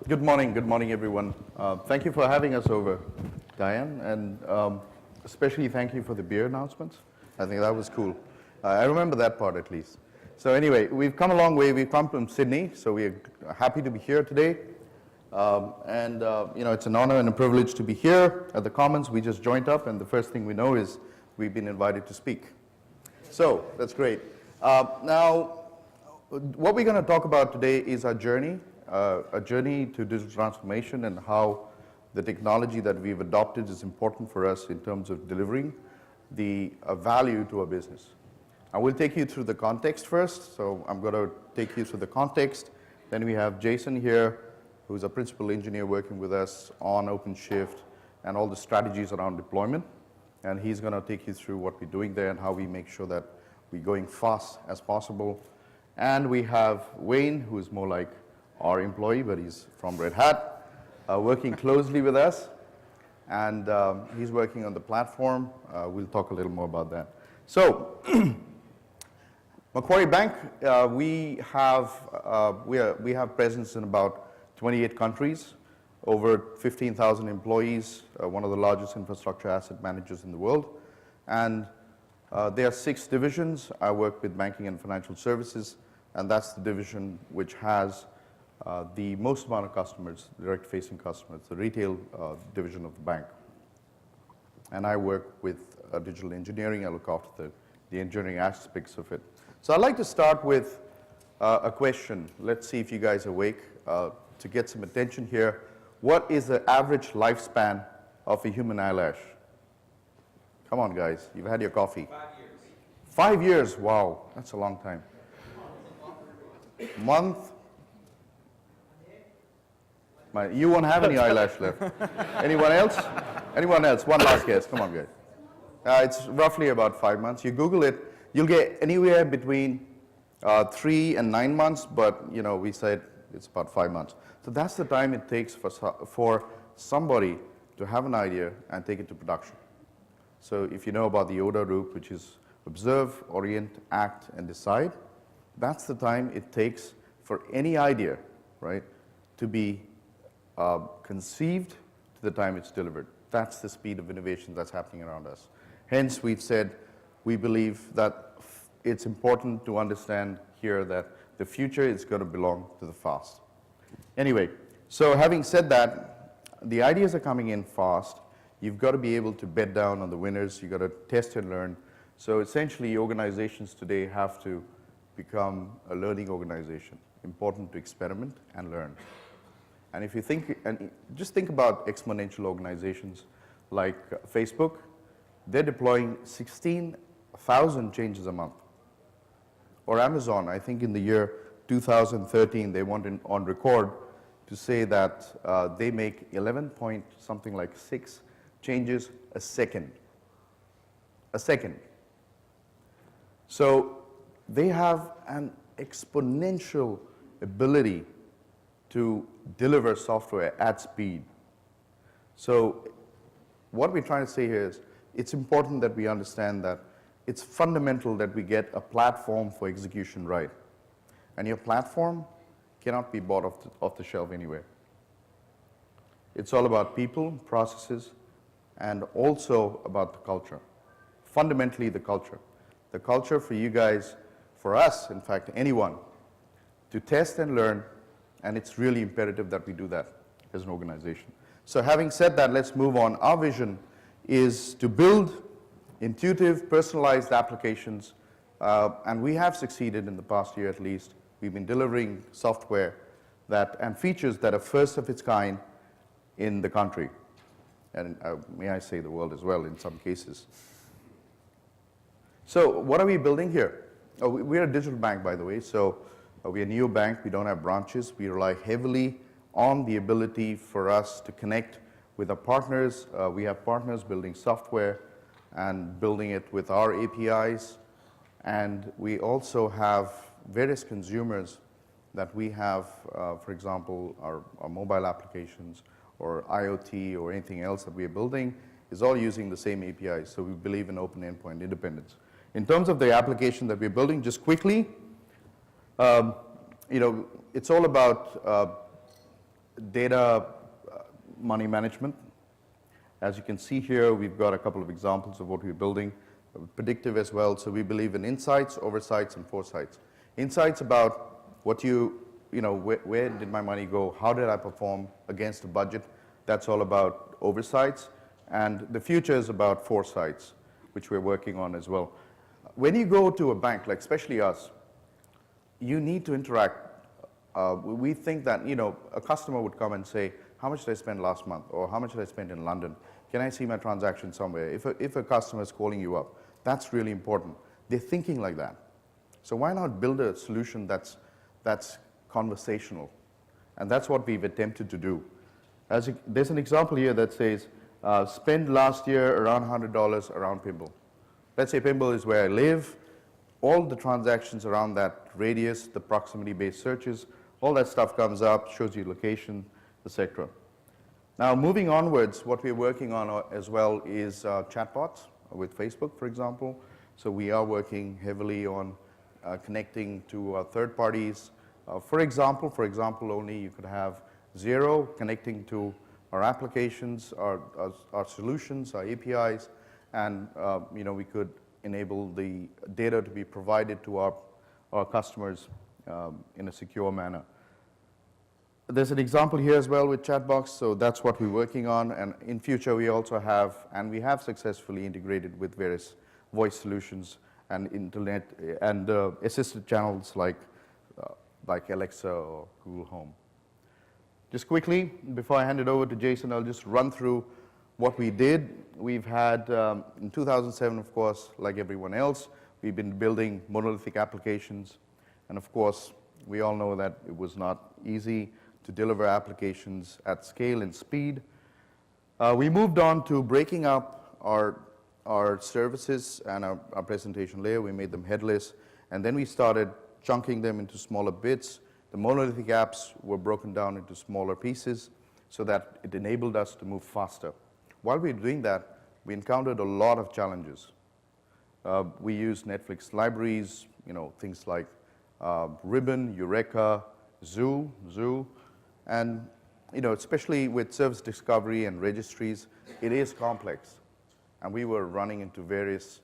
Good morning, everyone. Thank you for having us over, Diane, and especially thank you for the beer announcement. I think that was cool. I remember that part at least. So anyway, we've come a long way. We've come from Sydney, so we're happy to be here today. It's an honor and a privilege to be here at the Commons. We just joined up, and the first thing we know is we've been invited to speak. So that's great. Now, what we're going to talk about today is our journey, a journey to digital transformation and how the technology that we've adopted is important for us in terms of delivering the value to our business. I will take you through the context first, so I'm going to take you through the context. Then we have Jason here, who's a principal engineer working with us on OpenShift and all the strategies around deployment. And he's going to take you through what we're doing there and how we make sure that we're going fast as possible. And we have Wayne, who is more like our employee, but he's from Red Hat, working closely with us. And he's working on the platform. We'll talk a little more about that. So, Macquarie Bank, we have presence in about 28 countries, over 15,000 employees, one of the largest infrastructure asset managers in the world. And there are 6 divisions. I work with banking and financial services, and that's the division which has the most amount of customers, direct-facing customers, the retail division of the bank. And I work with digital engineering. I look after the engineering aspects of it. So I'd like to start with a question. Let's see if you guys are awake to get some attention here. What is the average lifespan of a human eyelash? Come on, guys. You've had your coffee. 5 years. 5 years? Wow, that's a long time. Month? You won't have any eyelash left. Anyone else? Anyone else? One last guess. Come on, guys. It's roughly about 5 months. You Google it, you'll get anywhere between 3 and 9 months, but we said it's about 5 months. So that's the time it takes for somebody to have an idea and take it to production. So if you know about the ODA route, which is observe, orient, act, and decide, that's the time it takes for any idea, right, to be conceived to the time it's delivered. That's the speed of innovation that's happening around us. Hence, we've said we believe that it's important to understand here that the future is going to belong to the fast. Anyway, so having said that, the ideas are coming in fast. You've got to be able to bed down on the winners. You've got to test and learn. So essentially, organizations today have to become a learning organization. Important to experiment and learn. And if you think, and just think about exponential organizations like Facebook, they're deploying 16,000 changes a month. Or Amazon, I think in the year 2013, they went on record to say that they make 11 point something like 6 changes a second. A second. So they have an exponential ability to deliver software at speed. So what we're trying to say here is it's important that we understand that it's fundamental that we get a platform for execution right. And your platform cannot be bought off the shelf anywhere. It's all about people, processes, and also about the culture. Fundamentally, the culture. The culture for you guys, for us, in fact, anyone, to test and learn, and it's really imperative that we do that as an organization. So having said that, let's move on. Our vision is to build intuitive, personalized applications, and we have succeeded in the past year at least. We've been delivering software and features that are first of its kind in the country, and may I say the world as well in some cases. So what are we building here? We're a digital bank, by the way, so we're a neobank. We don't have branches. We rely heavily on the ability for us to connect with our partners. We have partners building software and building it with our APIs, and we also have various consumers that we have, for example, our mobile applications or IoT or anything else that we are building is all using the same APIs. So we believe in open endpoint independence. In terms of the application that we're building, just quickly, it's all about data money management. As you can see here, we've got a couple of examples of what we're building, predictive as well. So we believe in insights, oversights, and foresights. Insights about what where did my money go? How did I perform against the budget? That's all about oversights. And the future is about foresights, which we're working on as well. When you go to a bank, like especially us, you need to interact. We think that, a customer would come and say, how much did I spend last month? Or how much did I spend in London? Can I see my transaction somewhere? If a customer is calling you up, that's really important. They're thinking like that. So why not build a solution that's conversational? And that's what we've attempted to do. There's an example here that says, spend last year around $100 around Pimble. Let's say Pimble is where I live. All the transactions around that radius, the proximity-based searches, all that stuff comes up, shows you location, etc. Now, moving onwards, what we're working on as well is chatbots with Facebook, for example. So we are working heavily on connecting to third parties. For example, only you could have Xero connecting to our applications, our solutions, our APIs, and we could enable the data to be provided to our customers in a secure manner. There's an example here as well with chatbots, so that's what we're working on. And in future, we also have, and we have successfully integrated with various voice solutions and internet and assisted channels like Alexa or Google Home. Just quickly, before I hand it over to Jason, I'll just run through what we did. We've had, in 2007, of course, like everyone else, we've been building monolithic applications. And of course, we all know that it was not easy to deliver applications at scale and speed. We moved on to breaking up our services and our presentation layer. We made them headless. And then we started chunking them into smaller bits. The monolithic apps were broken down into smaller pieces so that it enabled us to move faster. While we were doing that, we encountered a lot of challenges. We used Netflix libraries, things like Ribbon, Eureka, Zoo, and especially with service discovery and registries, it is complex. And we were running into various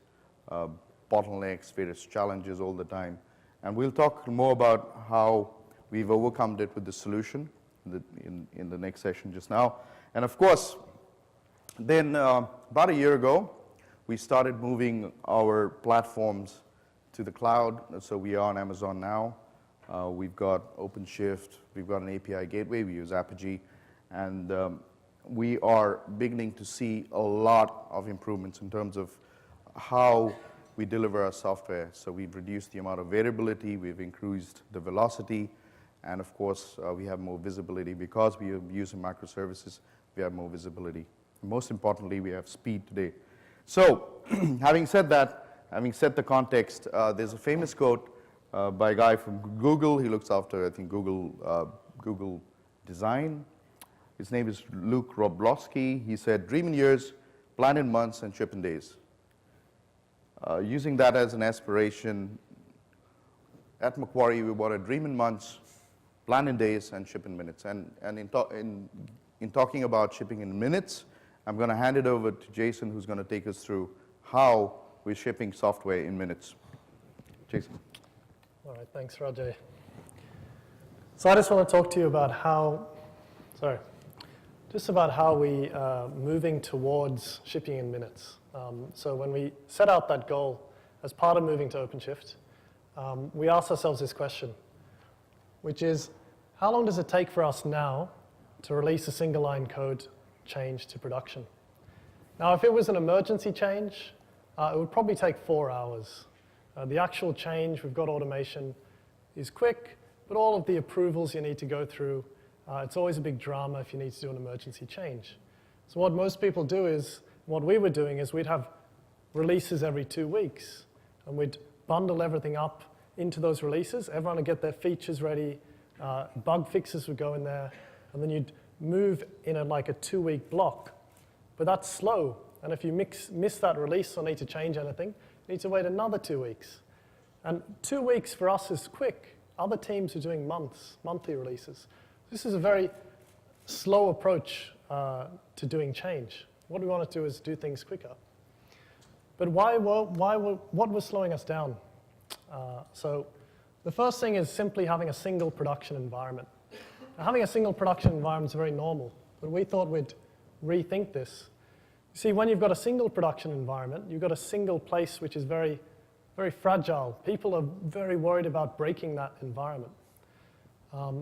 bottlenecks, various challenges all the time. And we'll talk more about how we've overcome it with the solution in the next session just now. And of course, then about a year ago, we started moving our platforms to the cloud. So we are on Amazon now. We've got OpenShift. We've got an API gateway. We use Apogee. And we are beginning to see a lot of improvements in terms of how we deliver our software. So we've reduced the amount of variability. We've increased the velocity. And of course, we have more visibility. Because we are using microservices, we have more visibility. And most importantly, we have speed today. So having said that, having set the context, there's a famous quote by a guy from Google. He looks after, I think, Google Design. His name is Luke Roblowski. He said, dream in years, plan in months, and ship in days. Using that as an aspiration, at Macquarie, we want to dream in months, plan in days, and ship in minutes. And in talking about shipping in minutes, I'm going to hand it over to Jason, who's going to take us through how we're shipping software in minutes. Jason. All right, thanks, Rajay. So I just want to talk to you about how we are moving towards shipping in minutes. So when we set out that goal as part of moving to OpenShift, we asked ourselves this question, which is, how long does it take for us now to release a single line code change to production? Now, if it was an emergency change, it would probably take 4 hours. The actual change, we've got automation, is quick, but all of the approvals you need to go through, it's always a big drama if you need to do an emergency change. So what most people do is, what we were doing is we'd have releases every 2 weeks, and we'd bundle everything up into those releases. Everyone would get their features ready, bug fixes would go in there, and then you'd move in like a 2-week block. But that's slow, and if you miss that release or need to change anything, you need to wait another 2 weeks. And 2 weeks for us is quick. Other teams are doing monthly releases. This is a very slow approach to doing change. What we want to do is do things quicker. But what was slowing us down? So the first thing is simply having a single production environment. Now, having a single production environment is very normal, but we thought we'd rethink this. You see, when you've got a single production environment, you've got a single place which is very, very fragile. People are very worried about breaking that environment.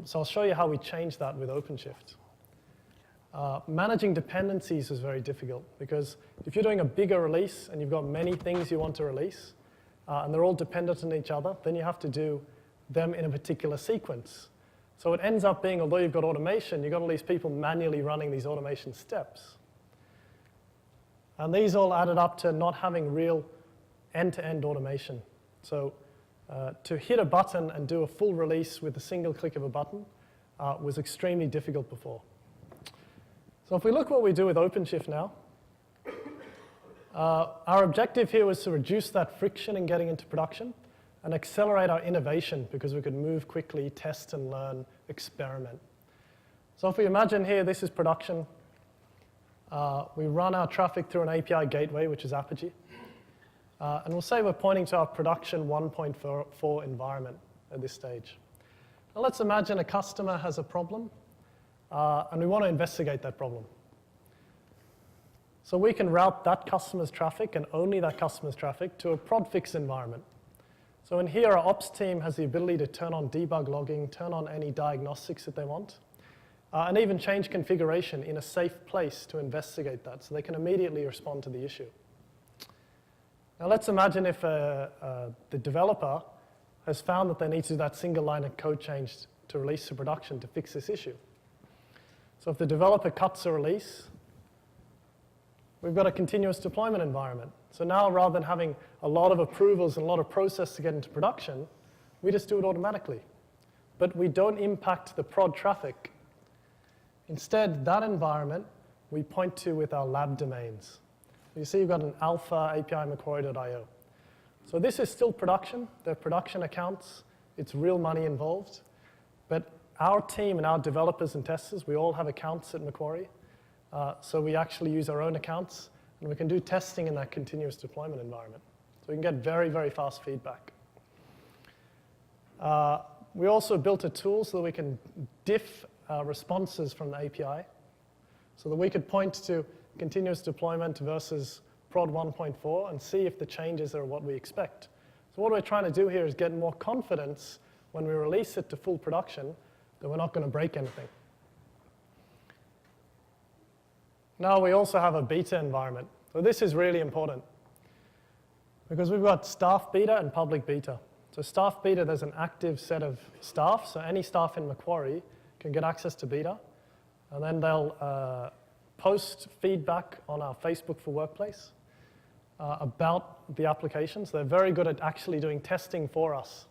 So I'll show you how we changed that with OpenShift. Managing dependencies is very difficult because if you're doing a bigger release and you've got many things you want to release, and they're all dependent on each other, then you have to do them in a particular sequence. So it ends up being, although you've got automation, you've got all these people manually running these automation steps. And these all added up to not having real end-to-end automation. So to hit a button and do a full release with a single click of a button was extremely difficult before. So if we look what we do with OpenShift now, our objective here was to reduce that friction in getting into production and accelerate our innovation because we could move quickly, test and learn, experiment. So if we imagine here, this is production. We run our traffic through an API gateway, which is Apogee. And we'll say we're pointing to our production 1.4 environment at this stage. Now let's imagine a customer has a problem, and we want to investigate that problem. So we can route that customer's traffic and only that customer's traffic to a prod fix environment. So in here, our ops team has the ability to turn on debug logging, turn on any diagnostics that they want, and even change configuration in a safe place to investigate that so they can immediately respond to the issue. Now let's imagine if the developer has found that they need to do that single line of code change to release to production to fix this issue. So if the developer cuts a release, we've got a continuous deployment environment. So now rather than having a lot of approvals and a lot of process to get into production, we just do it automatically. But we don't impact the prod traffic. Instead, that environment we point to with our lab domains. You see you've got an alpha API Macquarie.io. So this is still production. They're production accounts. It's real money involved. But our team and our developers and testers, we all have accounts at Macquarie. So we actually use our own accounts, and we can do testing in that continuous deployment environment. So we can get very, very fast feedback. We also built a tool so that we can diff responses from the API, so that we could point to continuous deployment versus prod 1.4 and see if the changes are what we expect. So what we're trying to do here is get more confidence when we release it to full production that we're not going to break anything. Now we also have a beta environment. So this is really important because we've got staff beta and public beta. So staff beta, there's an active set of staff. So any staff in Macquarie can get access to beta. And then they'll post feedback on our Facebook for Workplace about the applications. They're very good at actually doing testing for us.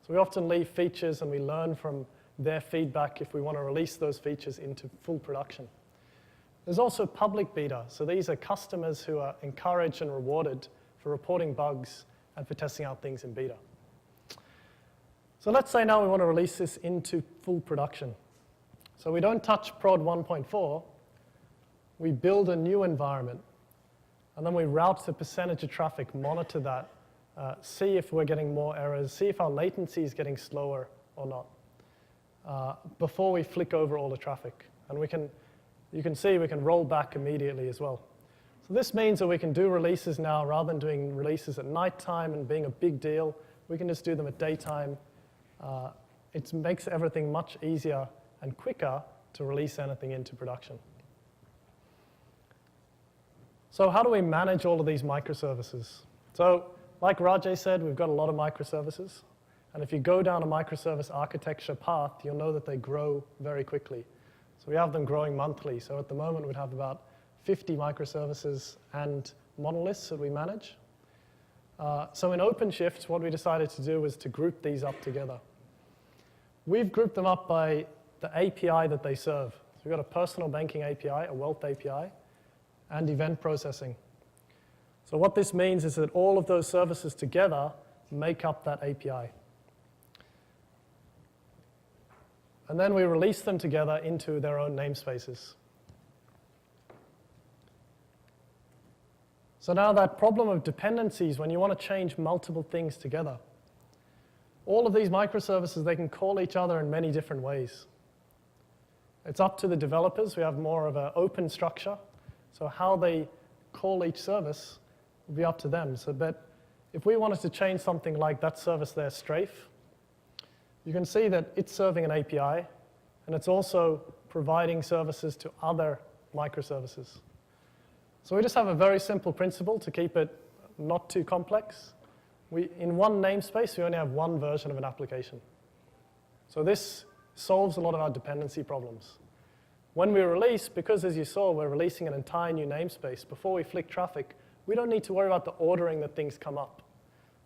So we often leave features and we learn from their feedback if we want to release those features into full production. There's also public beta. So these are customers who are encouraged and rewarded for reporting bugs and for testing out things in beta. So let's say now we want to release this into full production. So we don't touch prod 1.4. We build a new environment. And then we route the percentage of traffic, monitor that, see if we're getting more errors, see if our latency is getting slower or not, before we flick over all the traffic. And you can see we can roll back immediately as well. So this means that we can do releases now rather than doing releases at nighttime and being a big deal. We can just do them at daytime. It makes everything much easier and quicker to release anything into production. So how do we manage all of these microservices? So like Rajay said, we've got a lot of microservices. And if you go down a microservice architecture path, you'll know that they grow very quickly. So we have them growing monthly. So at the moment, we'd have about 50 microservices and monoliths that we manage. So in OpenShift, what we decided to do was to group these up together. We've grouped them up by the API that they serve. So we've got a personal banking API, a wealth API, and event processing. So what this means is that all of those services together make up that API. and then we release them together into their own namespaces. So now that problem of dependencies, when you want to change multiple things together, all of these microservices, they can call each other in many different ways. It's up to the developers. We have more of an open structure. So how they call each service will be up to them. So, but if we wanted to change something like that service there, strafe, you can see that it's serving an API, and it's also providing services to other microservices. So we just have a very simple principle to keep it not too complex. In one namespace, we only have one version of an application. So this solves a lot of our dependency problems. When we release, because as you saw, we're releasing an entire new namespace, before we flick traffic, we don't need to worry about the ordering that things come up.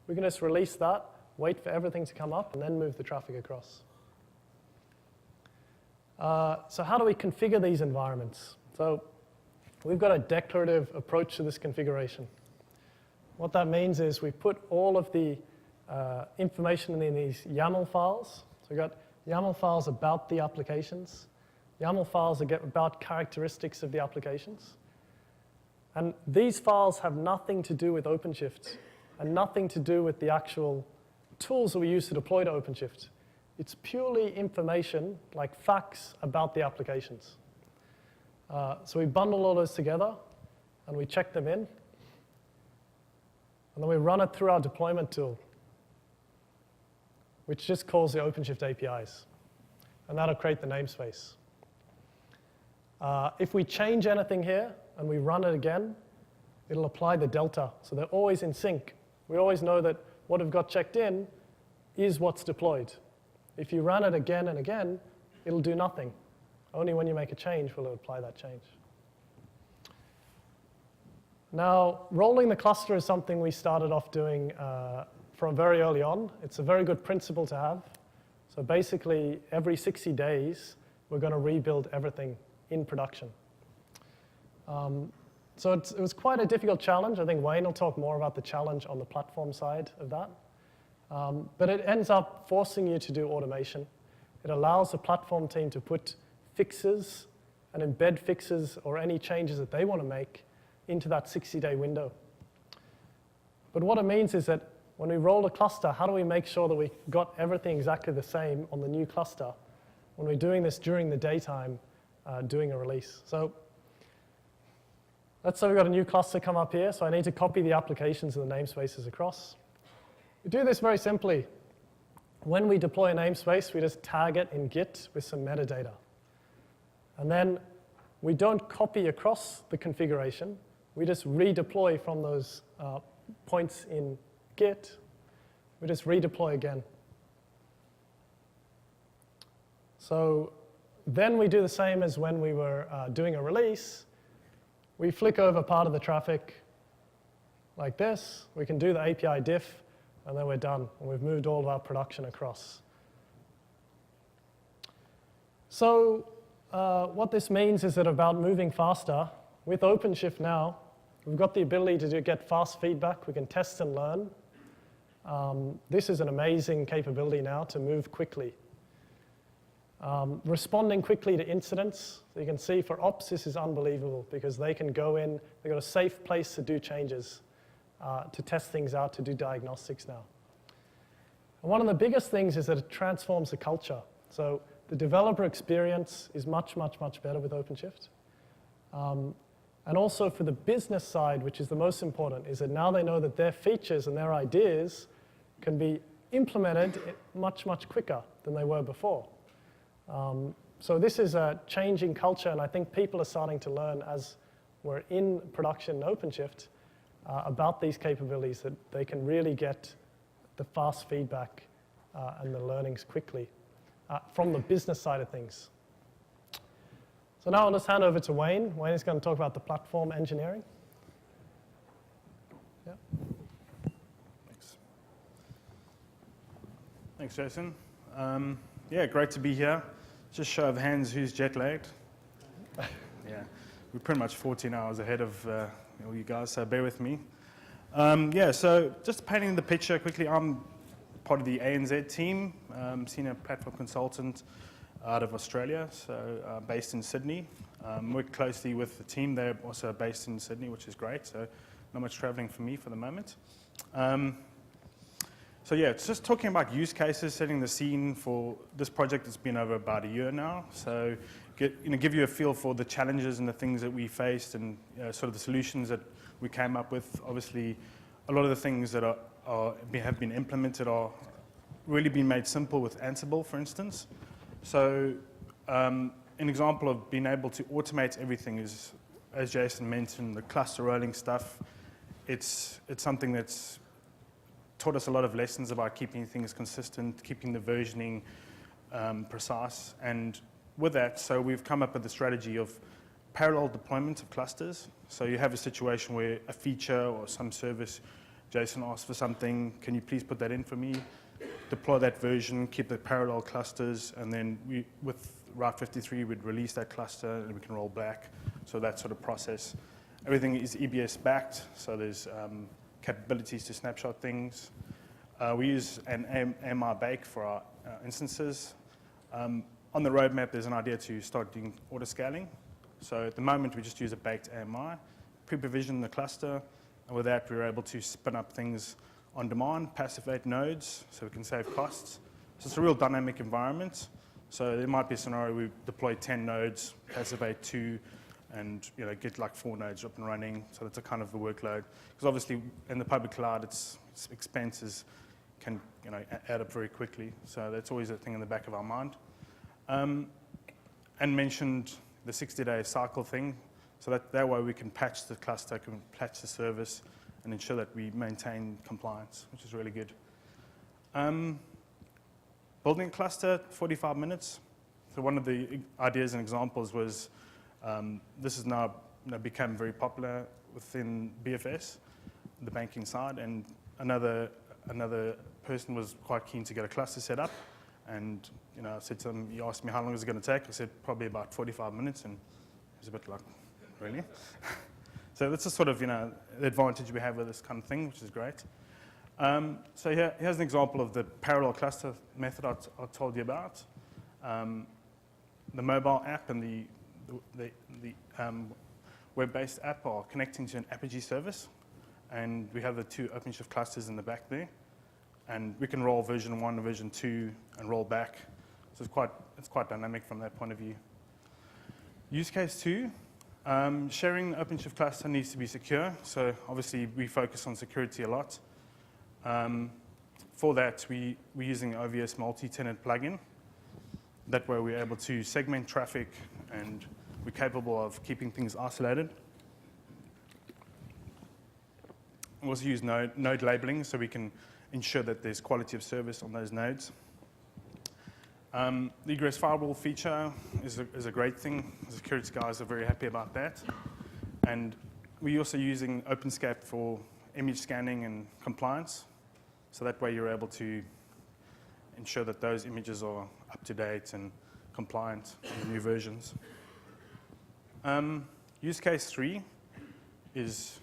We can just release that, wait for everything to come up, and then move the traffic across. So how do we configure these environments? So we've got a declarative approach to this configuration. What that means is we put all of the information in these YAML files. So we've got YAML files about the applications, YAML files about characteristics of the applications. And these files have nothing to do with OpenShift and nothing to do with the actual tools that we use to deploy to OpenShift. It's purely information, like facts, about the applications. So we bundle all those together, and we check them in, and then we run it through our deployment tool, which just calls the OpenShift APIs, and that'll create the namespace. If we change anything here, and we run it again, it'll apply the delta, so they're always in sync. We always know that what we've got checked in is what's deployed. If you run it again and again, it'll do nothing. Only when you make a change will it apply that change. Now, rolling the cluster is something we started off doing from very early on. It's a very good principle to have. So basically, every 60 days, we're going to rebuild everything in production. So it was quite a difficult challenge. I think Wayne will talk more about the challenge on the platform side of that. But it ends up forcing you to do automation. It allows the platform team to put fixes and embed fixes or any changes that they want to make into that 60-day window. But what it means is that when we roll a cluster, how do we make sure that we got everything exactly the same on the new cluster when we're doing this during the daytime, doing a release? So let's say we've got a new cluster come up here, so I need to copy the applications and the namespaces across. We do this very simply. When we deploy a namespace, we just tag it in Git with some metadata. And then we don't copy across the configuration. We just redeploy from those points in Git. We just redeploy again. So then we do the same as when we were doing a release. We flick over part of the traffic like this. We can do the API diff, and then we're done. And we've moved all of our production across. So what this means is that about moving faster, with OpenShift now, we've got the ability to get fast feedback. We can test and learn. This is an amazing capability now to move quickly. Responding quickly to incidents. So you can see for ops, this is unbelievable because they can go in, they've got a safe place to do changes, to test things out, to do diagnostics now. And one of the biggest things is that it transforms the culture. So the developer experience is much, much, much better with OpenShift. And also for the business side, which is the most important, is that now they know that their features and their ideas can be implemented much, much quicker than they were before. So this is a changing culture, and I think people are starting to learn as we're in production in OpenShift about these capabilities, that they can really get the fast feedback and the learnings quickly from the business side of things. So now I'll just hand over to Wayne. Wayne is going to talk about the platform engineering. Yeah. Thanks. Thanks, Jason. Yeah, great to be here. Just show of hands, who's jet lagged? Yeah, we're pretty much 14 hours ahead of all you guys, so bear with me. Yeah, so just painting the picture quickly, I'm part of the ANZ team, senior platform consultant. out of Australia, so based in Sydney. Work closely with the team. They're also based in Sydney, which is great, so not much traveling for me for the moment. So yeah, it's just talking about use cases, setting the scene for this project that's been over about a year now. So give you a feel for the challenges and the things that we faced and sort of the solutions that we came up with. Obviously, a lot of the things that have been implemented are really been made simple with Ansible, for instance. So an example of being able to automate everything is, as Jason mentioned, the cluster rolling stuff. It's something that's taught us a lot of lessons about keeping things consistent, keeping the versioning precise. And with that, so we've come up with the strategy of parallel deployment of clusters. So you have a situation where a feature or some service, Jason asks for something, can you please put that in for me? Deploy that version, keep the parallel clusters, and then with Route 53, we'd release that cluster and we can roll back. So that sort of process. Everything is EBS backed, so there's capabilities to snapshot things. We use an AMI bake for our instances. On the roadmap, there's an idea to start doing auto-scaling. So at the moment, we just use a baked AMI, pre-provision the cluster, and with that, we're able to spin up things on demand, passivate nodes, so we can save costs. So it's a real dynamic environment. So there might be a scenario we deploy 10 nodes, passivate 2, and get like 4 nodes up and running. So that's a kind of the workload. Because obviously in the public cloud, its expenses can add up very quickly. So that's always a thing in the back of our mind. And mentioned the 60-day cycle thing. So that way we can patch the cluster, can patch the service, and ensure that we maintain compliance, which is really good. Building a cluster, 45 minutes. So one of the ideas and examples was this has now become very popular within BFS, the banking side, and another person was quite keen to get a cluster set up. And I said to him, he asked me how long is it going to take? I said probably about 45 minutes, and he was a bit like, really? So that's the sort of the advantage we have with this kind of thing, which is great. So here's an example of the parallel cluster method I told you about. The mobile app and the web-based app are connecting to an Apogee service, and we have the 2 OpenShift clusters in the back there, and we can roll version 1 and version 2 and roll back. So it's quite dynamic from that point of view. Use case 2, sharing the OpenShift cluster needs to be secure. So obviously we focus on security a lot. For that, we're using OVS multi-tenant plugin. That way we're able to segment traffic, and we're capable of keeping things isolated. We also use node labeling, so we can ensure that there's quality of service on those nodes. The egress firewall feature is a great thing. The security guys are very happy about that. And we're also using OpenSCAP for image scanning and compliance. So that way you're able to ensure that those images are up to date and compliant in the new versions. Use case 3 is,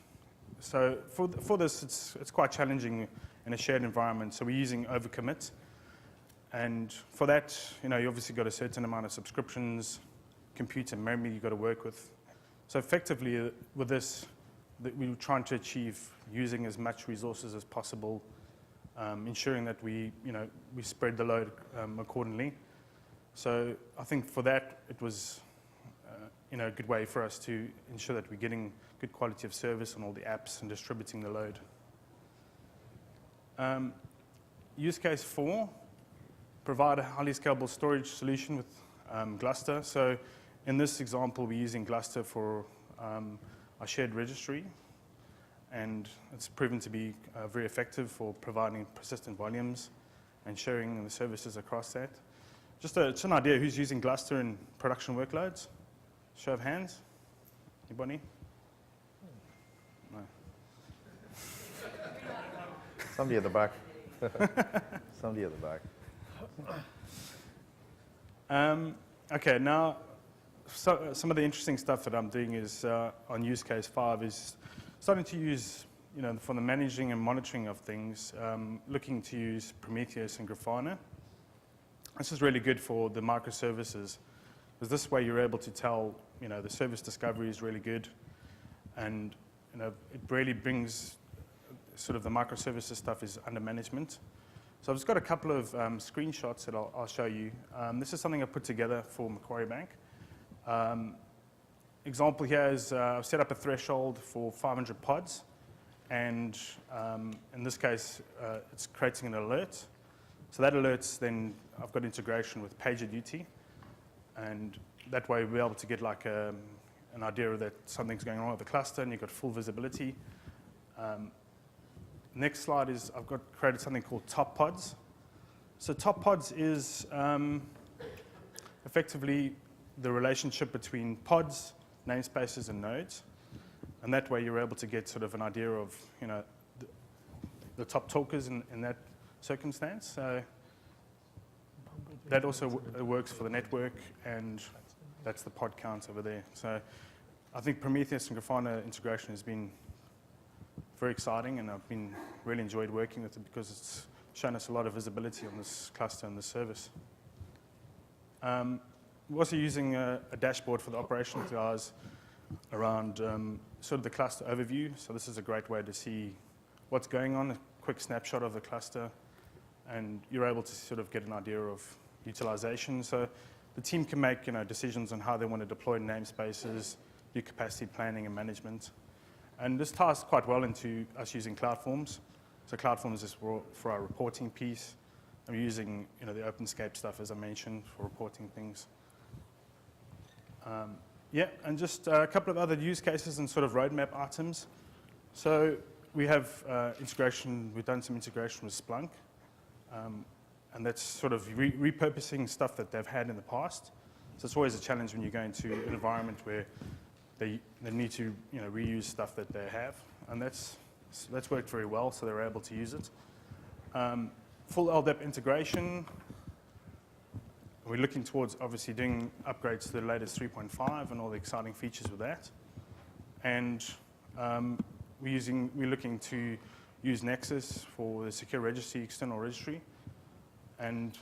so for this, it's quite challenging in a shared environment. So we're using overcommit. And for that, you obviously got a certain amount of subscriptions, compute and memory you've got to work with. So effectively, with this, we're trying to achieve using as much resources as possible, ensuring that we spread the load accordingly. So I think for that, it was a good way for us to ensure that we're getting good quality of service on all the apps and distributing the load. Use case 4, provide a highly scalable storage solution with Gluster. So in this example, we're using Gluster for our shared registry, and it's proven to be very effective for providing persistent volumes and sharing the services across that. Just an idea, who's using Gluster in production workloads? Show of hands. Anybody? No. Somebody at the back. Somebody at the back. Okay, now some of the interesting stuff that I'm doing is on use case 5 is starting to use, for the managing and monitoring of things, looking to use Prometheus and Grafana. This is really good for the microservices, because this way you're able to tell, the service discovery is really good, and it really brings sort of the microservices stuff is under management. So I've just got a couple of screenshots that I'll show you. This is something I put together for Macquarie Bank. Example here is I've set up a threshold for 500 pods, and in this case, it's creating an alert. So that alerts, then I've got integration with PagerDuty, and that way we'll be able to get like an idea that something's going wrong with the cluster, and you've got full visibility. Next slide is I've created something called Top Pods. So Top Pods is effectively the relationship between pods, namespaces, and nodes. And that way you're able to get sort of an idea of the top talkers in that circumstance. So that also works for the network, and that's the pod count over there. So I think Prometheus and Grafana integration has been very exciting, and I've been really enjoyed working with it because it's shown us a lot of visibility on this cluster and this service. We're also using a dashboard for the operations guys around sort of the cluster overview. So this is a great way to see what's going on, a quick snapshot of the cluster, and you're able to sort of get an idea of utilization. So the team can make decisions on how they want to deploy namespaces, do capacity planning and management. And this ties quite well into us using CloudForms. So CloudForms is for our reporting piece. I'm using the OpenScape stuff, as I mentioned, for reporting things. And just a couple of other use cases and sort of roadmap items. So we have integration, we've done some integration with Splunk, and that's sort of repurposing stuff that they've had in the past. So it's always a challenge when you go into an environment where they need to reuse stuff that they have, and that's worked very well, so they're able to use it. Full LDAP integration. We're looking towards obviously doing upgrades to the latest 3.5 and all the exciting features with that. And we're looking to use Nexus for the secure registry, external registry. And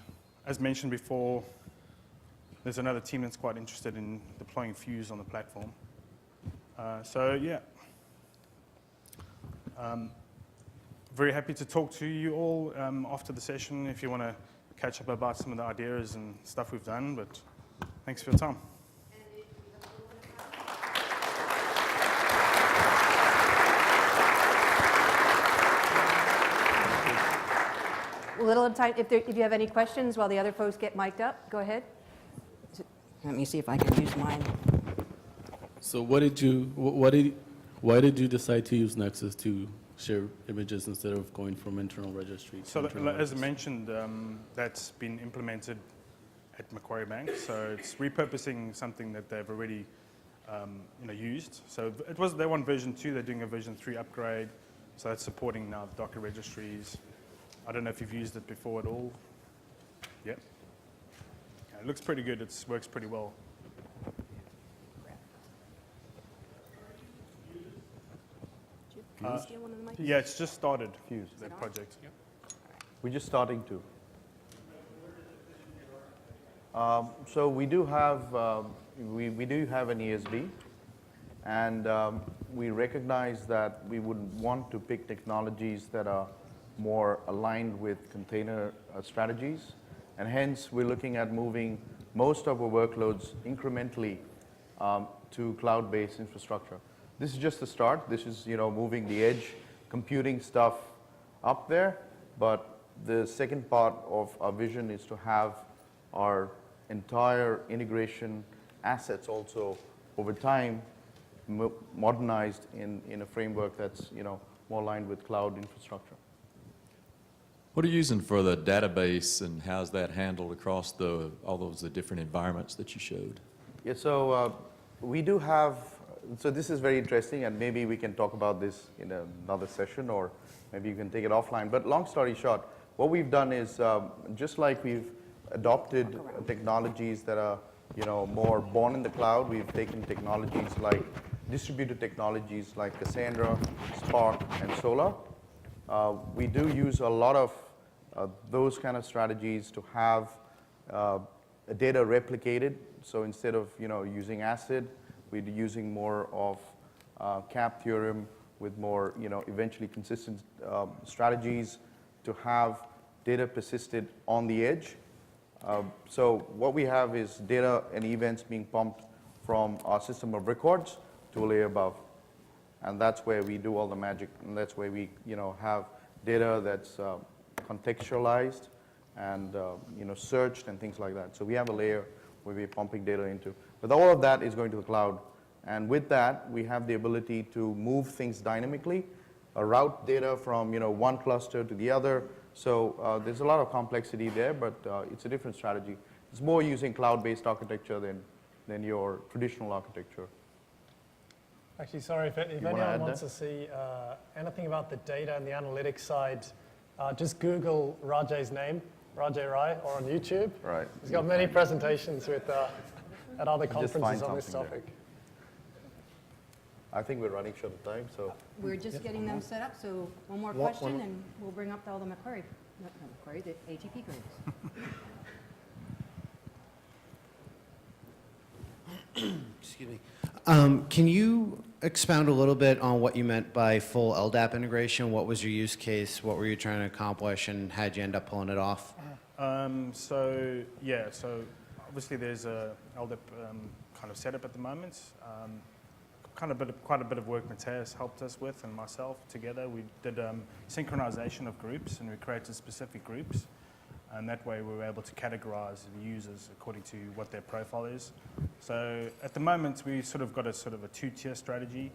as mentioned before, there's another team that's quite interested in deploying Fuse on the platform. Very happy to talk to you all after the session if you want to catch up about some of the ideas and stuff we've done, but thanks for your time. A little time, if you have any questions while the other folks get mic'd up, go ahead. Let me see if I can use mine. So why did you decide to use Nexus to share images instead of going from internal registry to So internal as I registry? mentioned, that's been implemented at Macquarie Bank. So it's repurposing something that they've already used. So they want version 2, they're doing a version 3 upgrade. So that's supporting now Docker registries. I don't know if you've used it before at all. Yep. Okay, it looks pretty good, it works pretty well. Yeah, it's just started, Fuse. that project. We're just starting to. So we do have an ESB, and we recognize that we would want to pick technologies that are more aligned with container strategies, and hence we're looking at moving most of our workloads incrementally to cloud-based infrastructure. This is just the start. This is moving the edge computing stuff up there, but the second part of our vision is to have our entire integration assets also over time modernized in a framework that's more aligned with cloud infrastructure. What are you using for the database, and how's that handled across all those different environments that you showed? Yeah, so we do have, so this is very interesting, and maybe we can talk about this in another session, or maybe you can take it offline. But long story short, what we've done is, just like we've adopted technologies that are more born in the cloud, we've taken technologies like distributed technologies like Cassandra, Spark, and Solar. We do use a lot of those kind of strategies to have data replicated. So instead of using ACID, we're using more of CAP theorem with more eventually consistent strategies to have data persisted on the edge. So what we have is data and events being pumped from our system of records to a layer above. And that's where we do all the magic, and that's where we have data that's contextualized and searched and things like that. So we have a layer where we're pumping data into. But all of that is going to the cloud. And with that, we have the ability to move things dynamically, route data from one cluster to the other. So there's a lot of complexity there, but it's a different strategy. It's more using cloud-based architecture than your traditional architecture. Actually, sorry, if anyone wants to see anything about the data and the analytics side, just Google Rajay's name, Rajay Rai, or on YouTube. Right. He's got many presentations with, at other Just find conferences on this something there. topic. I think we're running short of time, so. We're just getting them set up, so one more One- question, one- and we'll bring up all the Macquarie, not Macquarie, the ATP groups. Excuse me. Can you expound a little bit on what you meant by full LDAP integration? What was your use case? What were you trying to accomplish, and how'd you end up pulling it off? So obviously there's a LDAP kind of setup at the moment. Quite a bit of work Mateus helped us with, and myself together. We did synchronization of groups, and we created specific groups. And that way we were able to categorize the users according to what their profile is. So at the moment we sort of got a two-tier strategy,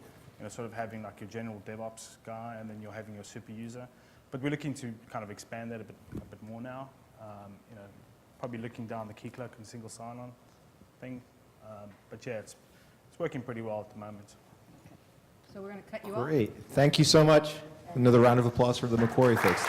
sort of having like your general DevOps guy, and then you're having your super user. But we're looking to kind of expand that a bit more now. Probably looking down the key cloak and single sign-on thing. But yeah, it's working pretty well at the moment. So we're going to cut you off. Great. Thank you so much. Another round of applause for the Macquarie folks.